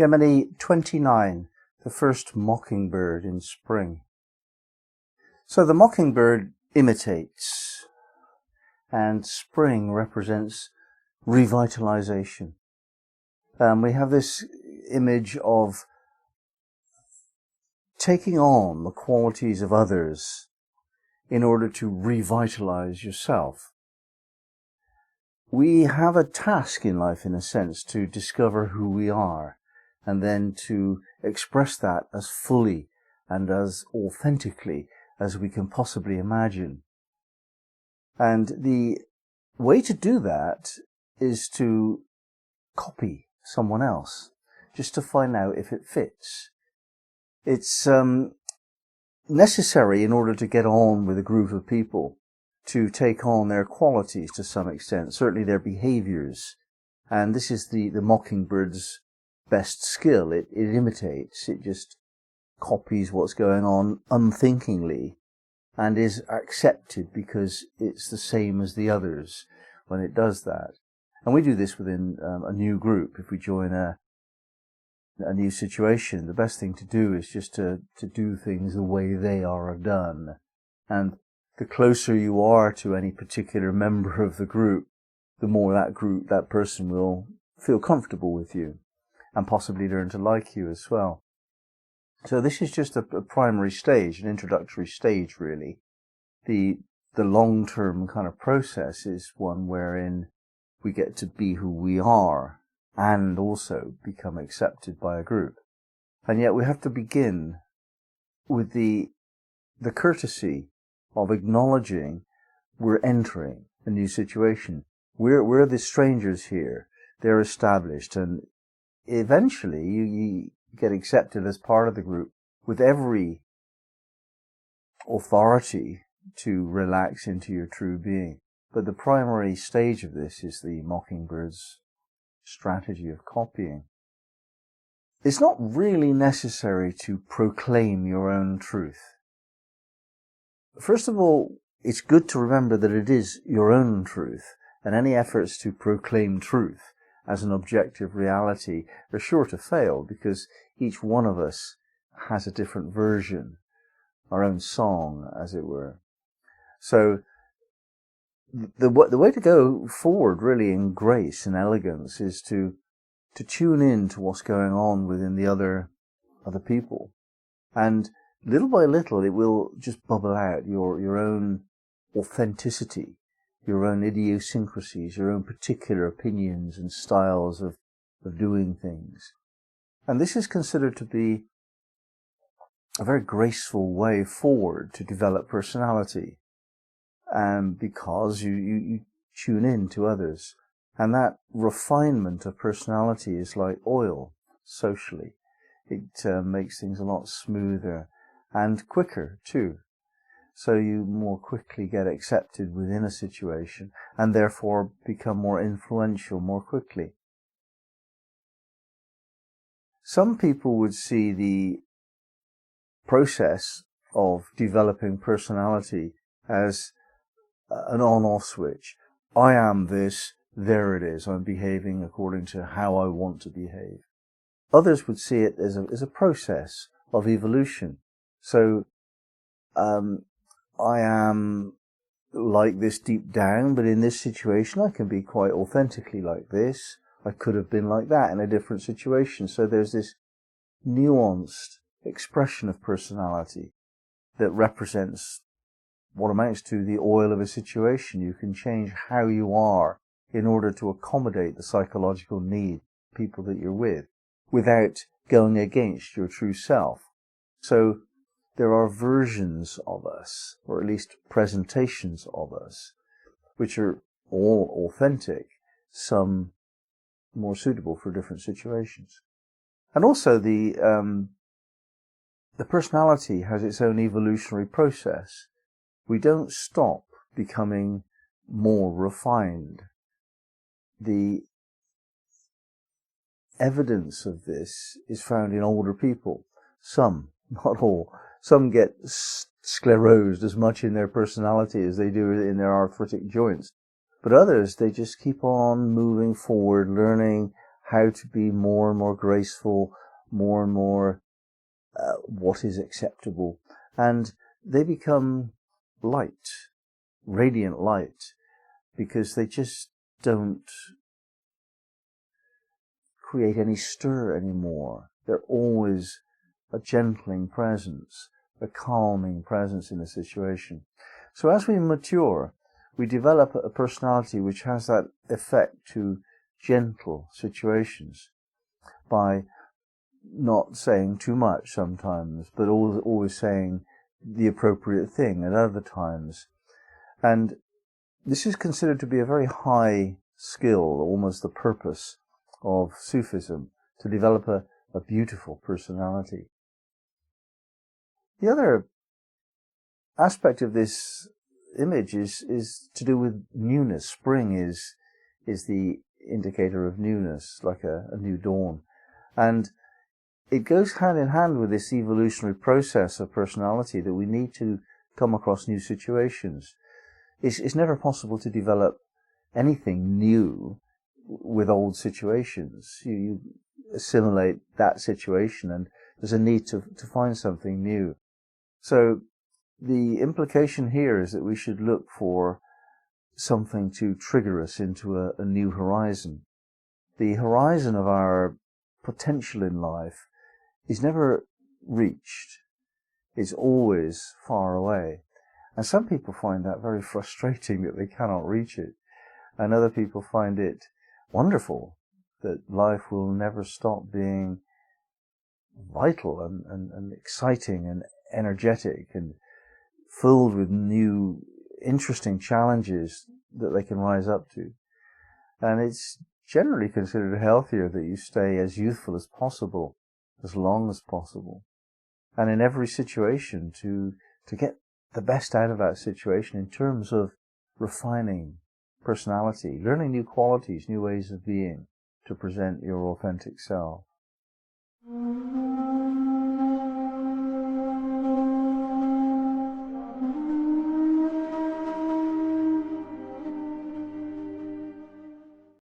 Gemini 29, the first mockingbird in spring. So the mockingbird imitates, and spring represents revitalization. We have this image of taking on the qualities of others in order to revitalize yourself. We have a task in life, in a sense, to discover who we are, and then to express that as fully and as authentically as we can possibly imagine. And the way to do that is to copy someone else, just to find out if it fits. It's necessary in order to get on with a group of people to take on their qualities to some extent, certainly their behaviors. And this is the mockingbird's best skill. It imitates, it just copies what's going on unthinkingly and is accepted because it's the same as the others when it does that. And we do this within a new group. If we join a new situation, the best thing to do is just to do things the way they are done. And the closer you are to any particular member of the group, the more that person will feel comfortable with you and possibly learn to like you as well. So this is just a primary stage, an introductory stage really. The long-term kind of process is one wherein we get to be who we are and also become accepted by a group. And yet we have to begin with the courtesy of acknowledging we're entering a new situation. We're the strangers here. They're established, and eventually you get accepted as part of the group with every authority to relax into your true being. But the primary stage of this is the mockingbird's strategy of copying. It's not really necessary to proclaim your own truth. First of all, it's good to remember that it is your own truth, and any efforts to proclaim truth as an objective reality are sure to fail, because each one of us has a different version, our own song, as it were. So the way to go forward really in grace and elegance is to tune in to what's going on within the other people. And little by little it will just bubble out your own authenticity, your own idiosyncrasies, your own particular opinions and styles of doing things. And this is considered to be a very graceful way forward to develop personality. Because you tune in to others. And that refinement of personality is like oil, socially. It makes things a lot smoother and quicker, too. So you more quickly get accepted within a situation and therefore become more influential more quickly. Some people would see the process of developing personality as an on-off switch. I am this, there it is, I'm behaving according to how I want to behave. Others would see it as a process of evolution. So, I am like this deep down, but in this situation I can be quite authentically like this. I could have been like that in a different situation. So there's this nuanced expression of personality that represents what amounts to the oil of a situation. You can change how you are in order to accommodate the psychological need of people that you're with, without going against your true self. So there are versions of us, or at least presentations of us, which are all authentic, some more suitable for different situations. And also the personality has its own evolutionary process. We don't stop becoming more refined. The evidence of this is found in older people. Some, not all. Some get sclerosed as much in their personality as they do in their arthritic joints. But others, they just keep on moving forward, learning how to be more and more graceful, more and more what is acceptable. And they become light, radiant light, because they just don't create any stir anymore. They're always a gentling presence, a calming presence in a situation. So as we mature, we develop a personality which has that effect to gentle situations by not saying too much sometimes, but always saying the appropriate thing at other times. And this is considered to be a very high skill, almost the purpose of Sufism, to develop a beautiful personality. The other aspect of this image is to do with newness. Spring is the indicator of newness, like a new dawn. And it goes hand in hand with this evolutionary process of personality that we need to come across new situations. It's never possible to develop anything new with old situations. You assimilate that situation and there's a need to find something new. So the implication here is that we should look for something to trigger us into a new horizon. The horizon of our potential in life is never reached. It's always far away. And some people find that very frustrating that they cannot reach it. And other people find it wonderful that life will never stop being vital and exciting and energetic and filled with new, interesting challenges that they can rise up to. And it's generally considered healthier that you stay as youthful as possible, as long as possible, and in every situation to get the best out of that situation in terms of refining personality, learning new qualities, new ways of being to present your authentic self.